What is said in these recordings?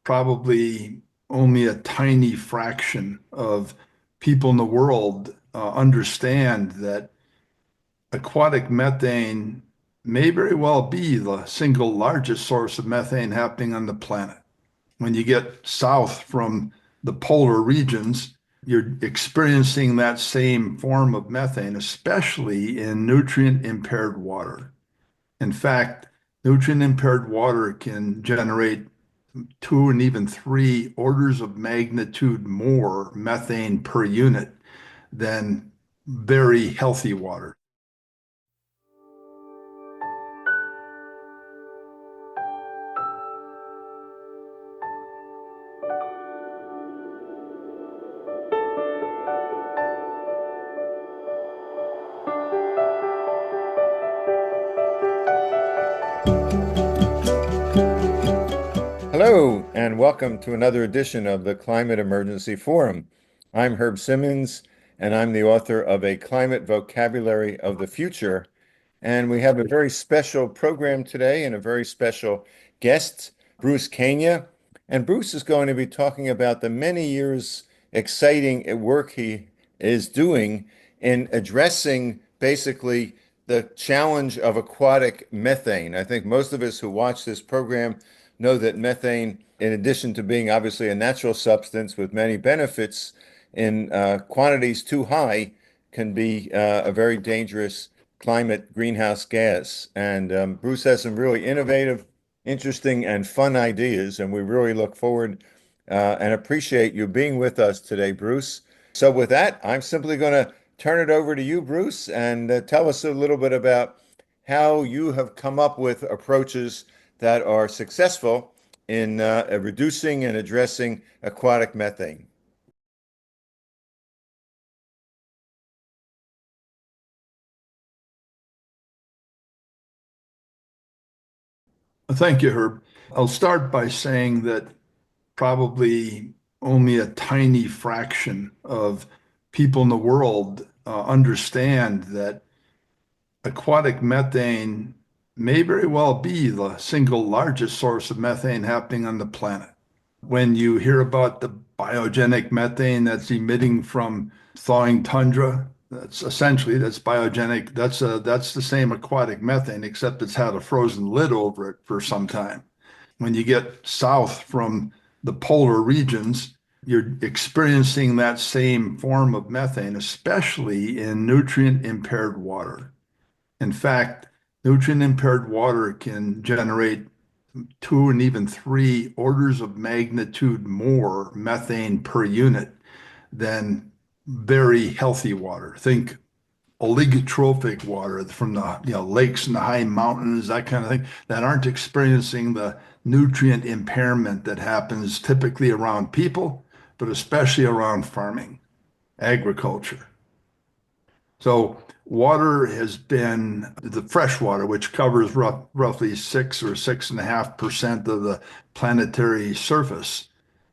probably only a tiny fraction of people in the world understand that aquatic methane may very well be the single largest source of methane happening on the planet. When you get south from the polar regions, you're experiencing that same form of methane, especially in nutrient-impaired water. In fact, nutrient-impaired water can generate 2 and even 3 orders of magnitude more methane per unit than very healthy water. Hello, and welcome to another edition of the Climate Emergency Forum. I'm Herb Simmons, and I'm the author of A Climate Vocabulary of the Future. And we have a very special program today and a very special guest, Bruce Kania. And Bruce is going to be talking about the many years exciting work he is doing in addressing basically the challenge of aquatic methane. I think most of us who watch this program know that methane, in addition to being obviously a natural substance with many benefits, in quantities too high, can be a very dangerous climate greenhouse gas. And Bruce has some really innovative, interesting, and fun ideas, and we really look forward and appreciate you being with us today, Bruce. So with that, I'm simply going to turn it over to you, Bruce, and tell us a little bit about how you have come up with approaches that are successful in reducing and addressing aquatic methane. Thank you, Herb. I'll start by saying that probably only a tiny fraction of people in the world understand that aquatic methane may very well be the single largest source of methane happening on the planet. When you hear about the biogenic methane that's emitting from thawing tundra, that's biogenic. That's the same aquatic methane, except it's had a frozen lid over it for some time. When you get south from the polar regions, you're experiencing that same form of methane, especially in nutrient-impaired water. In fact, nutrient-impaired water can generate 2 and even 3 orders of magnitude more methane per unit than very healthy water. Think oligotrophic water from the lakes and the high mountains, that kind of thing, that aren't experiencing the nutrient impairment that happens typically around people, but especially around farming, agriculture. So water has been the fresh water, which covers roughly 6 or 6.5% of the planetary surface,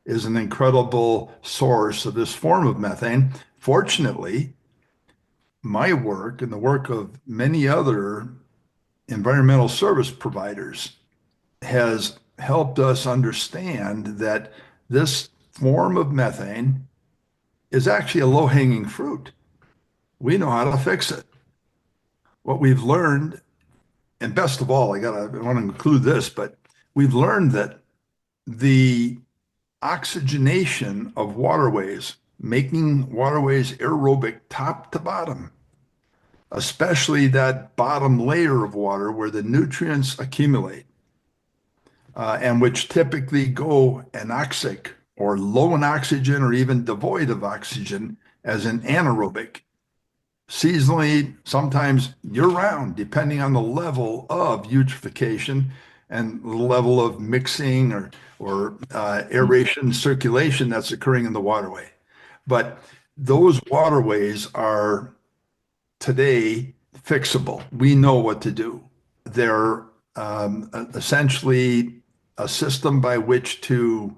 is an incredible source of this form of methane. Fortunately, my work and the work of many other environmental service providers has helped us understand that this form of methane is actually a low-hanging fruit. We know how to fix it. What we've learned, and best of all, I want to include this, but we've learned that the oxygenation of waterways, making waterways aerobic top to bottom, especially that bottom layer of water where the nutrients accumulate, and which typically go anoxic or low in oxygen or even devoid of oxygen as an anaerobic, seasonally, sometimes year-round, depending on the level of eutrophication and the level of mixing or aeration circulation that's occurring in the waterway. But those waterways are today fixable. We know what to do. They're essentially a system by which to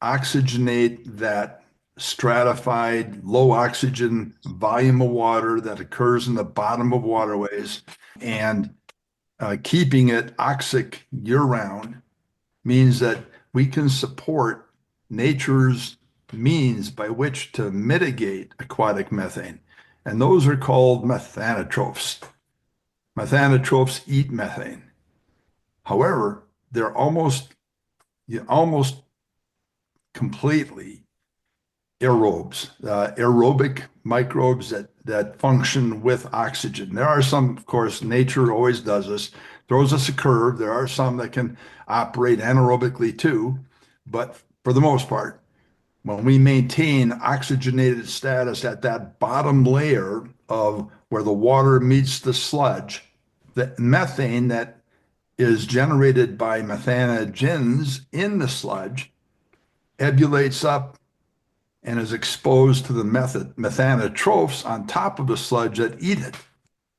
oxygenate that stratified low oxygen volume of water that occurs in the bottom of waterways, and keeping it oxic year round means that we can support nature's means by which to mitigate aquatic methane. And those are called methanotrophs. Methanotrophs eat methane. However, they're almost completely aerobes, aerobic microbes that function with oxygen. There are some, of course, nature always does this, throws us a curve. There are some that can operate anaerobically too, but for the most part, when we maintain oxygenated status at that bottom layer of where the water meets the sludge, the methane that is generated by methanogens in the sludge ebulates up and is exposed to the methanotrophs on top of the sludge that eat it.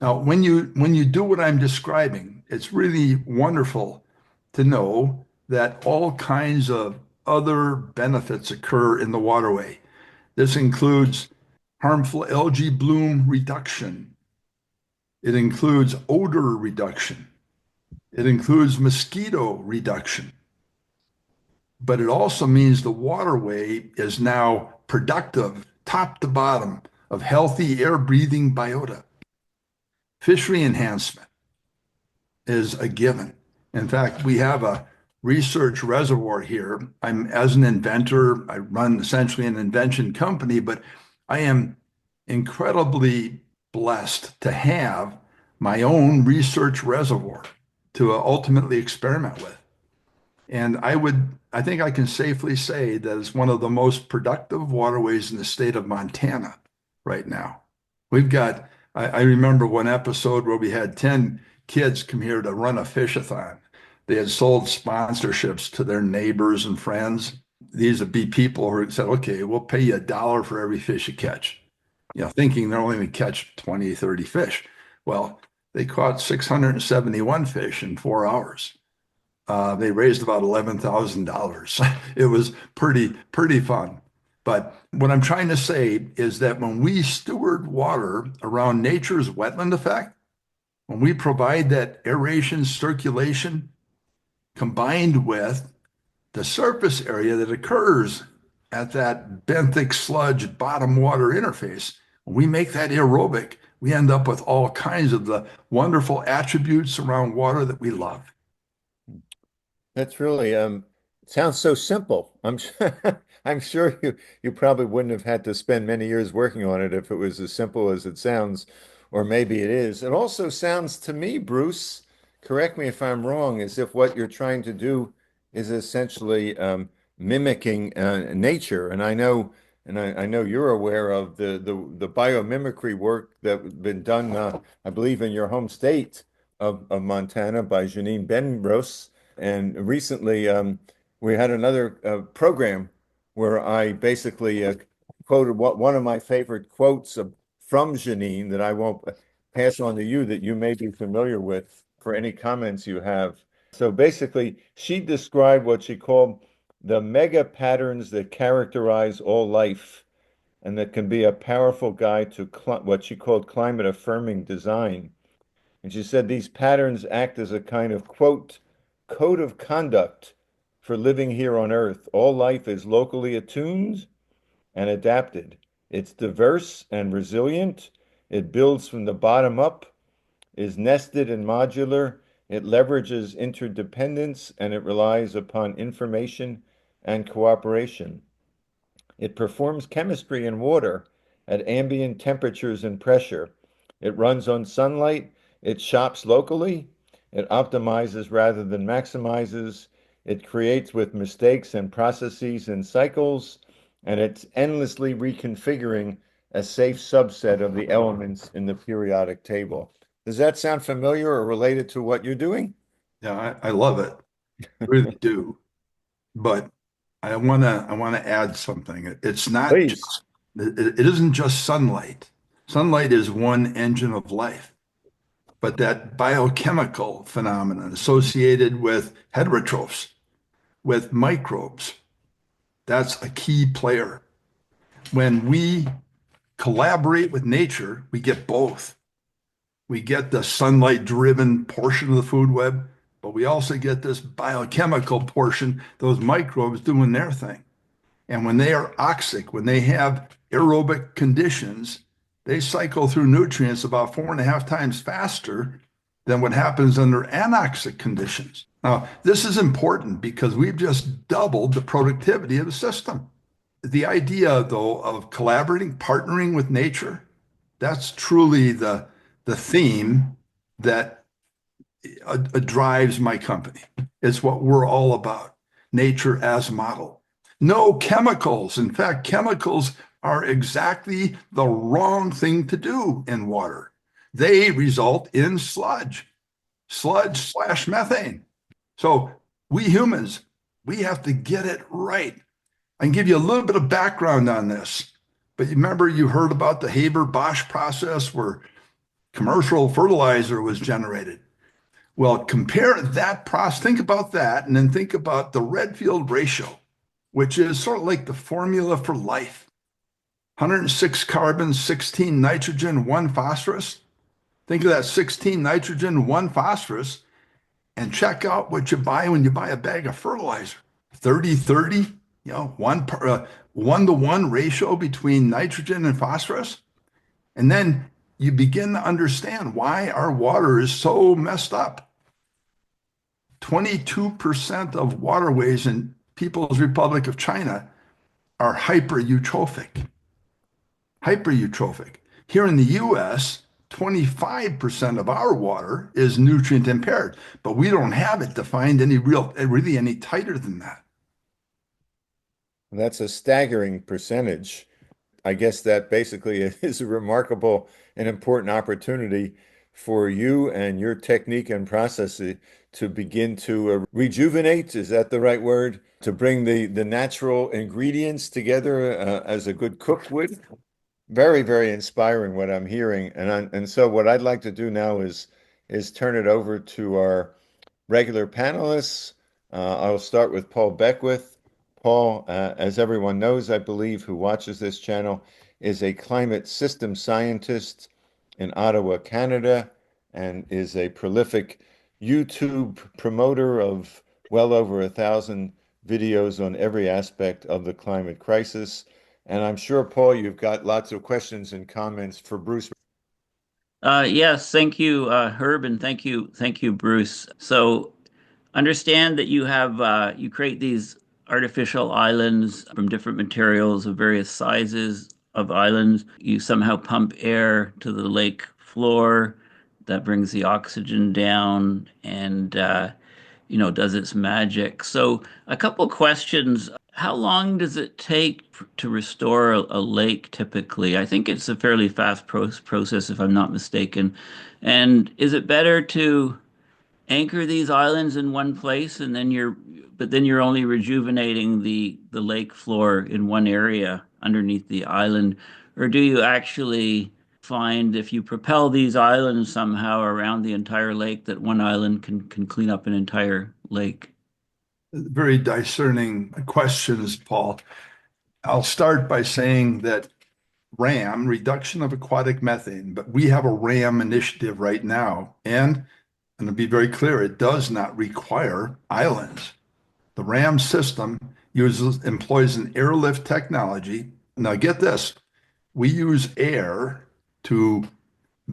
Now, when you do what I'm describing, it's really wonderful to know that all kinds of other benefits occur in the waterway. This includes harmful algae bloom reduction. It includes odor reduction. It includes mosquito reduction. But it also means the waterway is now productive, top to bottom, of healthy air breathing biota. Fishery enhancement is a given. In fact, we have a research reservoir here. As an inventor, I run essentially an invention company, but I am incredibly blessed to have my own research reservoir to ultimately experiment with. And I think I can safely say that it's one of the most productive waterways in the state of Montana right now. I remember one episode where we had 10 kids come here to run a fish-a-thon. They had sold sponsorships to their neighbors and friends. These would be people who said, okay, we'll pay you $1 for every fish you catch, thinking they're only going to catch 20, 30 fish. Well, they caught 671 fish in 4 hours. They raised about $11,000. It was pretty fun. But what I'm trying to say is that when we steward water around nature's wetland effect, when we provide that aeration circulation combined with the surface area that occurs at that benthic sludge bottom water interface, when we make that aerobic, we end up with all kinds of the wonderful attributes around water that we love. That's really sounds so simple. I'm sure you probably wouldn't have had to spend many years working on it if it was as simple as it sounds, or maybe it is. It also sounds to me, Bruce, correct me if I'm wrong, as if what you're trying to do is essentially mimicking nature. And I know you're aware of the biomimicry work that's been done, I believe, in your home state of Montana by Janine Benros. And recently, we had another program where I basically quoted one of my favorite quotes from Janine that I won't pass on to you that you may be familiar with for any comments you have. So basically, she described what she called the mega patterns that characterize all life and that can be a powerful guide to what she called climate affirming design. And she said these patterns act as a kind of, quote, code of conduct for living here on Earth. All life is locally attuned and adapted. It's diverse and resilient. It builds from the bottom up, is nested and modular. It leverages interdependence and it relies upon information and cooperation. It performs chemistry in water at ambient temperatures and pressure. It runs on sunlight. It shops locally. It optimizes rather than maximizes. It creates with mistakes and processes and cycles. And it's endlessly reconfiguring a safe subset of the elements in the periodic table. Does that sound familiar or related to what you're doing? Yeah, I love it. Really do. But I wanna add something. It's not Please. just it isn't just sunlight. Sunlight is one engine of life, but that biochemical phenomenon associated with heterotrophs, with microbes, that's a key player. When we collaborate with nature, we get both. We get the sunlight driven portion of the food web, but we also get this biochemical portion, those microbes doing their thing. And when they are oxic, when they have aerobic conditions, they cycle through nutrients about 4.5 times faster than what happens under anoxic conditions. Now, this is important because we've just doubled the productivity of the system. The idea, though, of collaborating, partnering with nature, that's truly the theme that drives my company. It's what we're all about, nature as model. No chemicals. In fact, chemicals are exactly the wrong thing to do in water. They result in sludge slash methane. So we humans, we have to get it right. I can give you a little bit of background on this, but remember you heard about the Haber-Bosch process where commercial fertilizer was generated. Well, compare that process, think about that, and then think about the Redfield ratio, which is sort of like the formula for life. 106 carbon, 16 nitrogen, 1 phosphorus. Think of that 16 nitrogen, 1 phosphorus, and check out what you buy when you buy a bag of fertilizer. 30-30, one-to-one ratio between nitrogen and phosphorus. And then you begin to understand why our water is so messed up. 22% of waterways in People's Republic of China are hyper-eutrophic. Hyper-eutrophic. Here in the US, 25% of our water is nutrient impaired, but we don't have it defined really any tighter than that. That's a staggering percentage. I guess that basically is a remarkable and important opportunity for you and your technique and process to begin to rejuvenate. Is that the right word? To bring the natural ingredients together as a good cook would. Very, very inspiring what I'm hearing. And so what I'd like to do now is turn it over to our regular panelists. I'll start with Paul Beckwith. Paul, as everyone knows, I believe, who watches this channel, is a climate system scientist in Ottawa, Canada, and is a prolific YouTube promoter of well over 1,000 videos on every aspect of the climate crisis. And I'm sure, Paul, you've got lots of questions and comments for Bruce. Yes, thank you, Herb, and thank you, Bruce. So understand that you create these artificial islands from different materials of various sizes of islands. You somehow pump air to the lake floor that brings the oxygen down and does its magic. So a couple questions. How long does it take to restore a lake typically? I think it's a fairly fast process, if I'm not mistaken. And is it better to anchor these islands in one place and then you're only rejuvenating the lake floor in one area underneath the island? Or do you actually find if you propel these islands somehow around the entire lake that one island can clean up an entire lake? Very discerning questions, Paul. I'll start by saying that RAM, reduction of aquatic methane, but we have a RAM initiative right now. And to be very clear, it does not require islands. The RAM system employs an airlift technology. Now get this, we use air to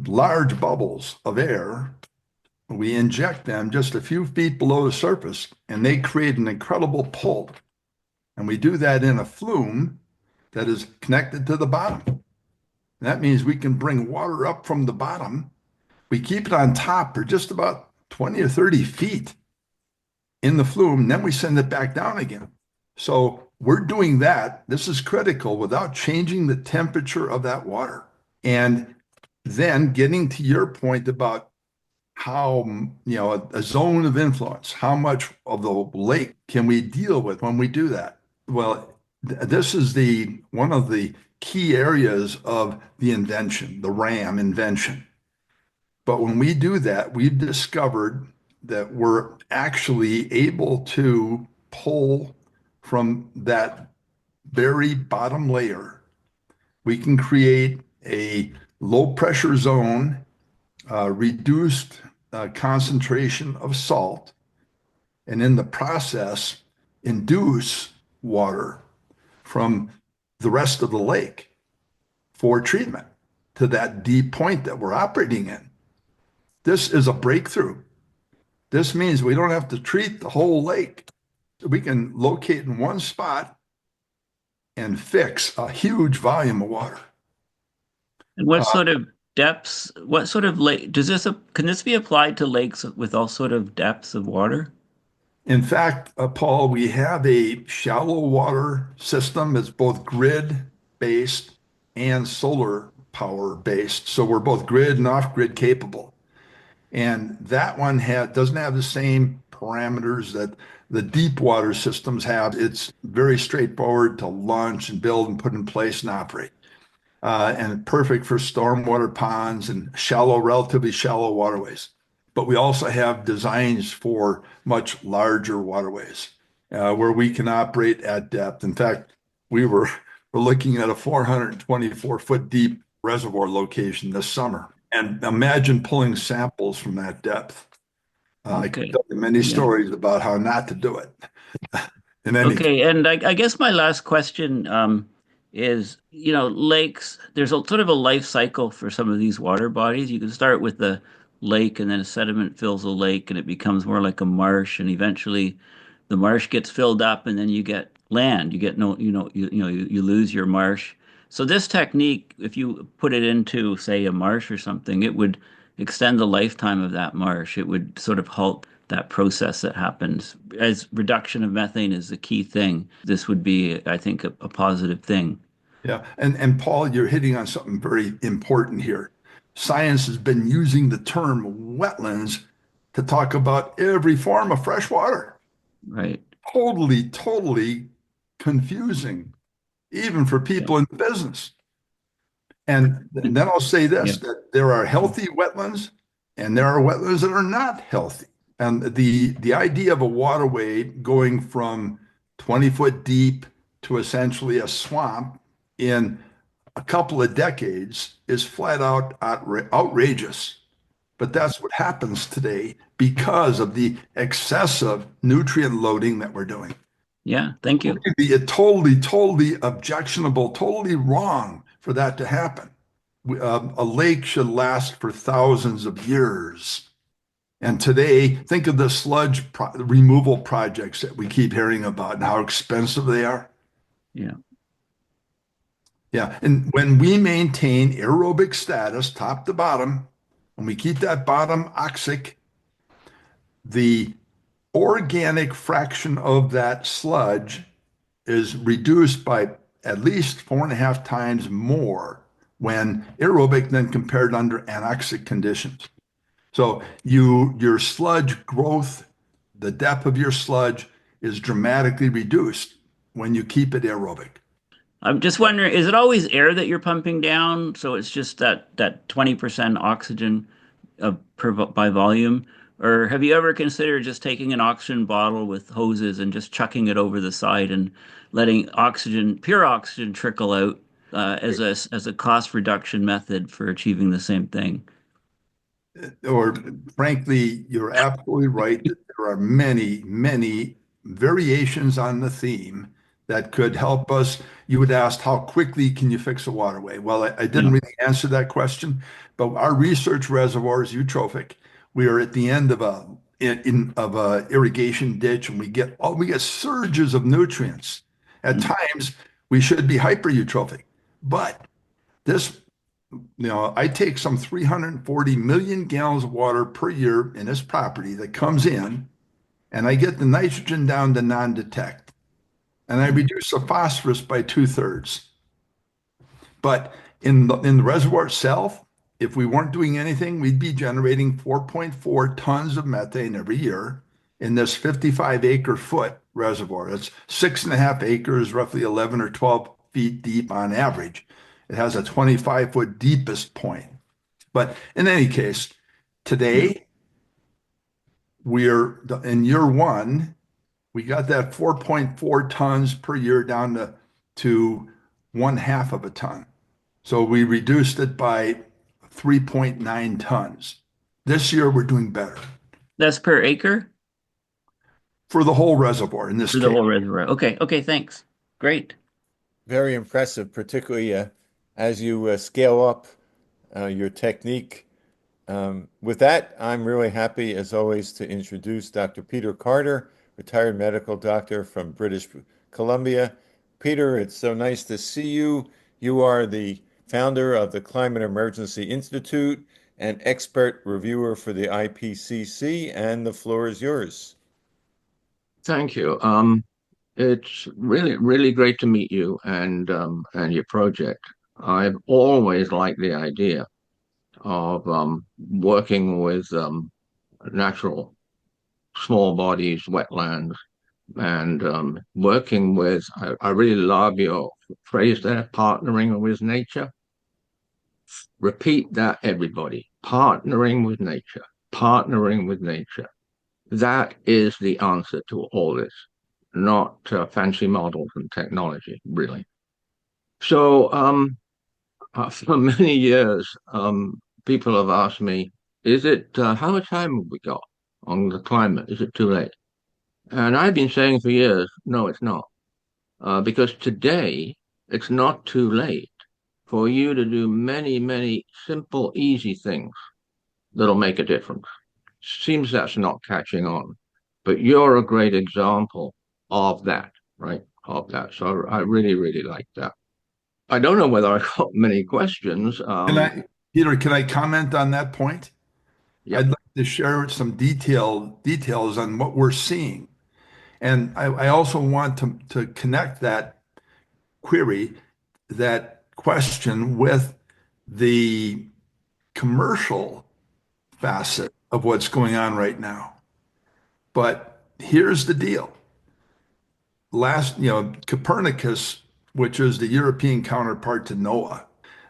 large bubbles of air. We inject them just a few feet below the surface, and they create an incredible pull. And we do that in a flume that is connected to the bottom. And that means we can bring water up from the bottom. We keep it on top for just about 20 or 30 feet in the flume, and then we send it back down again. So we're doing that. This is critical without changing the temperature of that water. And then getting to your point about how, a zone of influence, how much of the lake can we deal with when we do that? Well, this is one of the key areas of the invention, the RAM invention. But when we do that, we've discovered that we're actually able to pull from that very bottom layer. We can create a low pressure zone, reduced concentration of salt, and in the process induce water from the rest of the lake for treatment to that deep point that we're operating in. This is a breakthrough. This means we don't have to treat the whole lake. We can locate in one spot and fix a huge volume of water. And what Uh, sort of depths, what sort of lake, can this be applied to lakes with all sort of depths of water? in fact, Paul, we have a shallow water system that's both grid based and solar power based. So we're both grid and off grid capable. And that one doesn't have the same parameters that the deep water systems have. It's very straightforward to launch and build and put in place and operate. And perfect for stormwater ponds and relatively shallow waterways. But we also have designs for much larger waterways where we can operate at depth. In fact, we're looking at a 424-foot deep reservoir location this summer. And imagine pulling samples from that depth. I can Okay. tell you many Yeah. stories about how not to do it. In any case, Okay, and I guess my last question is, lakes, there's a sort of a life cycle for some of these water bodies. You can start with the lake, and then a sediment fills a lake, and it becomes more like a marsh, and eventually the marsh gets filled up, and then you get land. You get no, you lose your marsh. So this technique, if you put it into, say, a marsh or something, it would extend the lifetime of that marsh. It would sort of halt that process that happens. As reduction of methane is the key thing, this would be, I think, a positive thing. yeah. And Paul, you're hitting on something very important here. Science has been using the term wetlands to talk about every form of fresh water. Right. Totally confusing, even for Yeah. people in the business. And then I'll say Yeah. this, that there are healthy wetlands and there are wetlands that are not healthy. And the idea of a waterway going from 20 foot deep to essentially a swamp in a couple of decades is flat out outrageous. But that's what happens today because of the excessive nutrient loading that we're doing. Yeah. Thank you. It totally objectionable, totally wrong for that to happen. A lake should last for thousands of years. And today, think of the removal projects that we keep hearing about and how expensive they are. Yeah. Yeah. And when we maintain aerobic status, top to bottom, and we keep that bottom oxic, the organic fraction of that sludge is reduced by at least 4.5 times more when aerobic than compared under anoxic conditions. So your sludge growth, the depth of your sludge is dramatically reduced when you keep it aerobic. I'm just wondering, is it always air that you're pumping down? So it's just that 20% oxygen by volume? Or have you ever considered just taking an oxygen bottle with hoses and just chucking it over the side and letting pure oxygen trickle out as a cost reduction method for achieving the same thing? Or frankly, you're absolutely right that there are many variations on the theme that could help us. You would ask, how quickly can you fix a waterway? Well, I didn't Yeah. really answer that question, but our research reservoir is eutrophic. We are at the end of a irrigation ditch, and we get surges of nutrients. At Mm. times, we should be hyper-eutrophic, but this I take some 340 million gallons of water per year in this property that comes in, and I get the nitrogen down to non-detect, and I reduce the phosphorus by 2/3. But in the reservoir itself, if we weren't doing anything, we'd be generating 4.4 tons of methane every year in this 55-acre foot reservoir. That's 6.5 acres, roughly 11 or 12 feet deep on average. It has a 25-foot deepest point. But in any case, Yeah. today we're in year one, we got that 4.4 tons per year down to 1/2 of a ton. So we reduced it by 3.9 tons. This year we're doing better. That's per acre? for the whole reservoir in this For the case. whole reservoir. Okay, okay, thanks. Great. Very impressive, particularly as you scale up your technique. With that, I'm really happy, as always, to introduce Dr. Peter Carter, retired medical doctor from British Columbia. Peter, it's so nice to see you. You are the founder of the Climate Emergency Institute and expert reviewer for the IPCC, and the floor is yours. Thank you. It's really great to meet you and your project. I've always liked the idea of working with natural small bodies, wetlands, and working with. I really love your phrase there, partnering with nature. Repeat that, everybody. Partnering with nature. Partnering with nature. That is the answer to all this, not fancy models and technology, really. So, for many years, people have asked me, how much time have we got on the climate? Is it too late? And I've been saying for years, no, it's not. Because today, it's not too late for you to do many simple, easy things that'll make a difference. Seems that's not catching on, but you're a great example of that, right? Of that. So I really like that. I don't know whether I got many questions. Peter, can I comment on that point? Yep. I'd like to share some details on what we're seeing. And I also want to connect that query, that question with the commercial facet of what's going on right now. But here's the deal. Copernicus, which is the European counterpart to NOAA,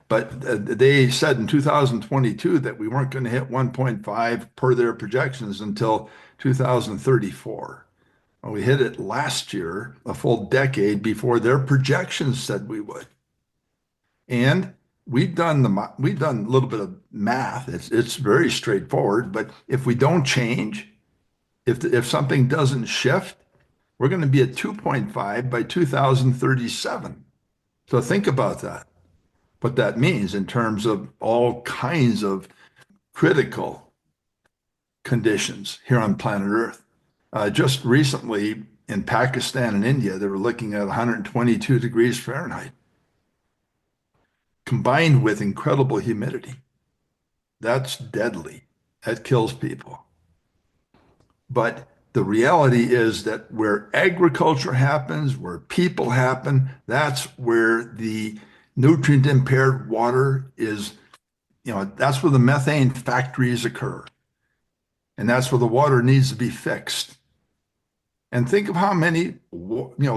but they said in 2022 that we weren't going to hit 1.5 per their projections until 2034. Well, we hit it last year, a full decade before their projections said we would. And we've done a little bit of math. It's very straightforward. But if we don't change, if something doesn't shift, we're going to be at 2.5 by 2037. So think about that. What that means in terms of all kinds of critical conditions here on planet Earth. Just recently in Pakistan and India, they were looking at 122 degrees Fahrenheit, combined with incredible humidity. That's deadly. That kills people. But the reality is that where agriculture happens, where people happen, that's where the nutrient impaired water is, that's where the methane factories occur. And that's where the water needs to be fixed. And think of how many,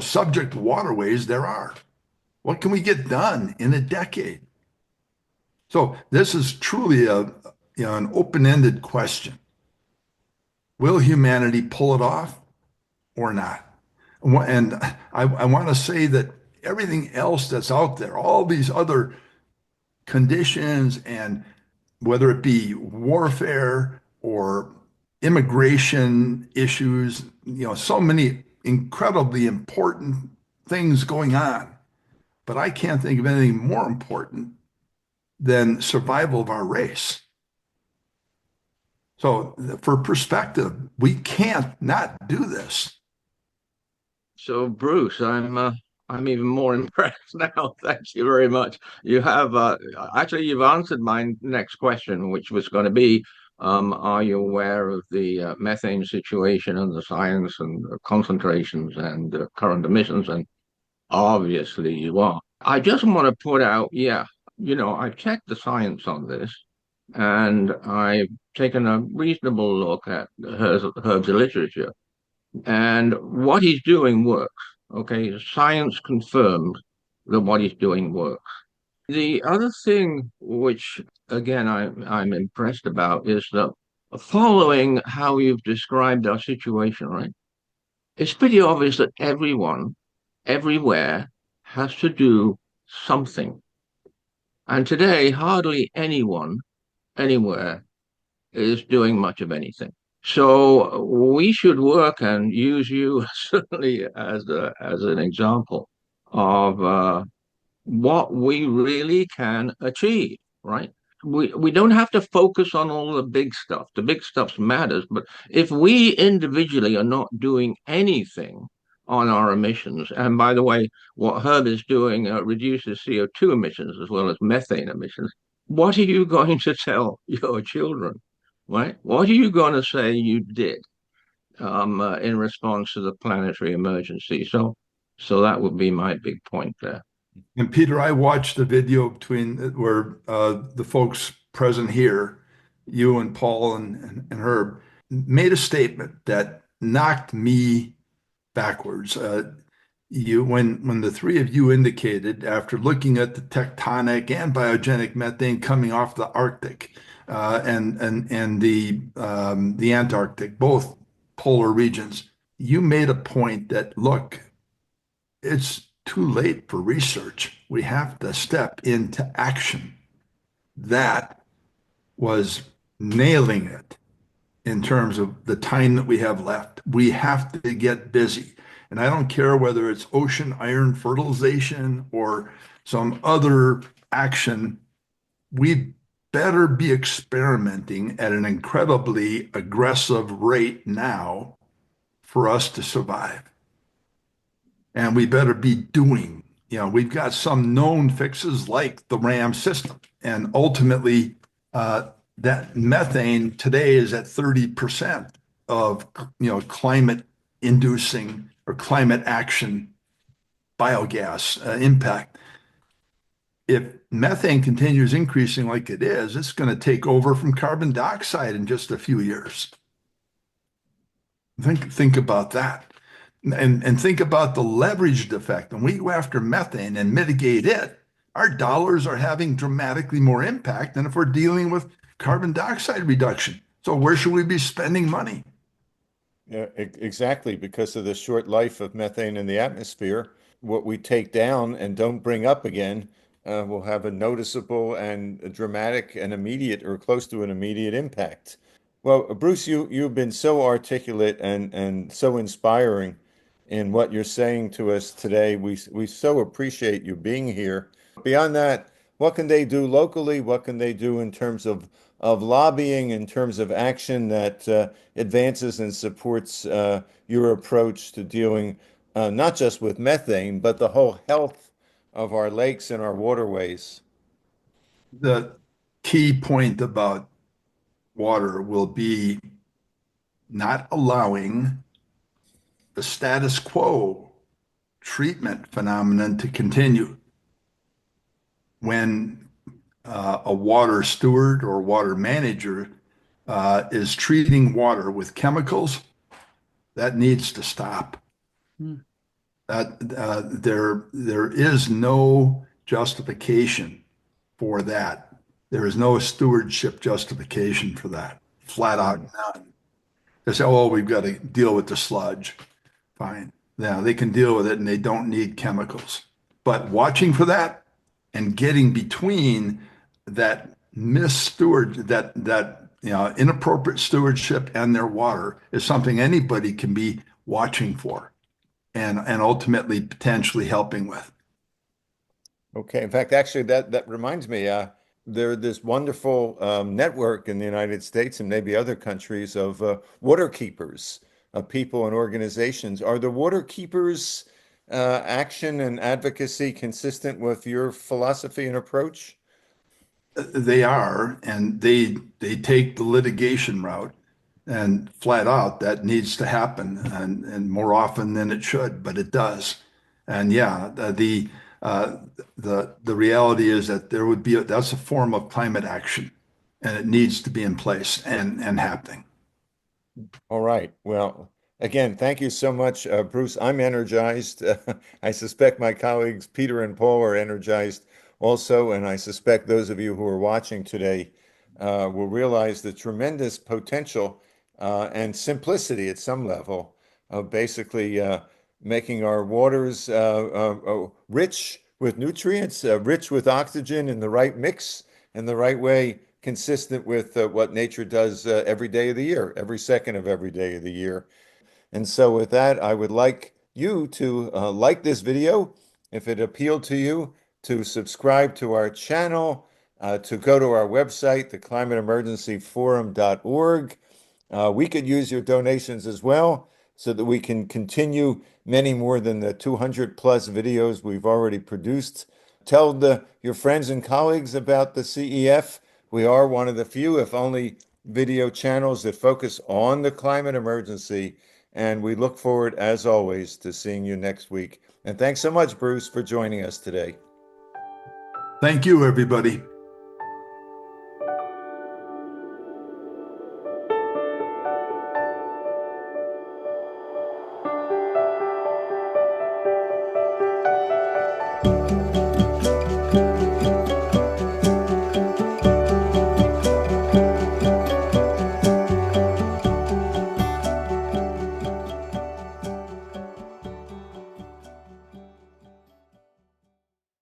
subject waterways there are. What can we get done in a decade? So this is truly an open-ended question. Will humanity pull it off or not? And I want to say that everything else that's out there, all these other conditions, and whether it be warfare or immigration issues, so many incredibly important things going on. But I can't think of anything more important than survival of our race. So for perspective, we can't not do this. So Bruce, I'm even more impressed now. Thank you very much. You have actually you've answered my next question, which was going to be, are you aware of the methane situation and the science and the concentrations and current emissions? And obviously you are. I just want to put out, yeah, I've checked the science on this, and I've taken a reasonable look at Herb's literature, and what he's doing works. Okay, science confirmed that what he's doing works. The other thing, which again I'm impressed about, is that following how you've described our situation, right? It's pretty obvious that everyone, everywhere, has to do something. And today, hardly anyone, anywhere, is doing much of anything. So we should work and use you certainly as an example of what we really can achieve, right? We don't have to focus on all the big stuff. The big stuff matters, but if we individually are not doing anything on our emissions, and by the way, what Herb is doing reduces CO2 emissions as well as methane emissions, what are you going to tell your children, right? What are you going to say you did in response to the planetary emergency? So that would be my big point there. And Peter, I watched the video between where the folks present here, you and Paul and Herb, made a statement that knocked me backwards. When the three of you indicated, after looking at the tectonic and biogenic methane coming off the Arctic and the Antarctic, both polar regions, you made a point that, look, it's too late for research. We have to step into action. That was nailing it in terms of the time that we have left. We have to get busy. And I don't care whether it's ocean iron fertilization or some other action, we better be experimenting at an incredibly aggressive rate now for us to survive. And we better be doing. We've got some known fixes like the RAM system. And ultimately, that methane today is at 30% of climate inducing or climate action biogas impact. If methane continues increasing like it is, it's going to take over from carbon dioxide in just a few years. Think about that. And think about the leveraged effect. When we go after methane and mitigate it, our dollars are having dramatically more impact than if we're dealing with carbon dioxide reduction. So where should we be spending money? Yeah, exactly. Because of the short life of methane in the atmosphere, what we take down and don't bring up again will have a noticeable and a dramatic and immediate or close to an immediate impact. Well, Bruce, you've been so articulate and so inspiring in what you're saying to us today. We so appreciate you being here. Beyond that, what can they do locally? What can they do in terms of lobbying, in terms of action that advances and supports your approach to dealing not just with methane, but the whole health of our lakes and our waterways? The key point about water will be not allowing the status quo treatment phenomenon to continue. When a water steward or water manager is treating water with chemicals, that needs to stop. There is no justification for that. There is no stewardship justification for that. Flat out none. They say, oh, we've got to deal with the sludge. Fine. Yeah, they can deal with it and they don't need chemicals. But watching for that and getting between that inappropriate stewardship and their water is something anybody can be watching for and ultimately potentially helping with. Okay. In fact, actually, that reminds me, there's this wonderful network in the United States and maybe other countries of water keepers, people and organizations. Are the water keepers action and advocacy consistent with your philosophy and approach? They are, and they take the litigation route, and flat out that needs to happen, and more often than it should, but it does. And yeah, the reality is that that's a form of climate action, and it needs to be in place and happening. All right. Well, again, thank you so much, Bruce. I'm energized. I suspect my colleagues Peter and Paul are energized also, and I suspect those of you who are watching today will realize the tremendous potential and simplicity at some level of basically making our waters rich with nutrients, rich with oxygen in the right mix and the right way consistent with what nature does every day of the year, every second of every day of the year. And so with that, I would like you to like this video, if it appealed to you, to subscribe to our channel, to go to our website, theclimateemergencyforum.org. We could use your donations as well so that we can continue many more than the 200 plus videos we've already produced. Tell your friends and colleagues about the CEF. We are one of the few, if only, video channels that focus on the climate emergency. And we look forward, as always, to seeing you next week. And thanks so much, Bruce, for joining us today. Thank you, everybody.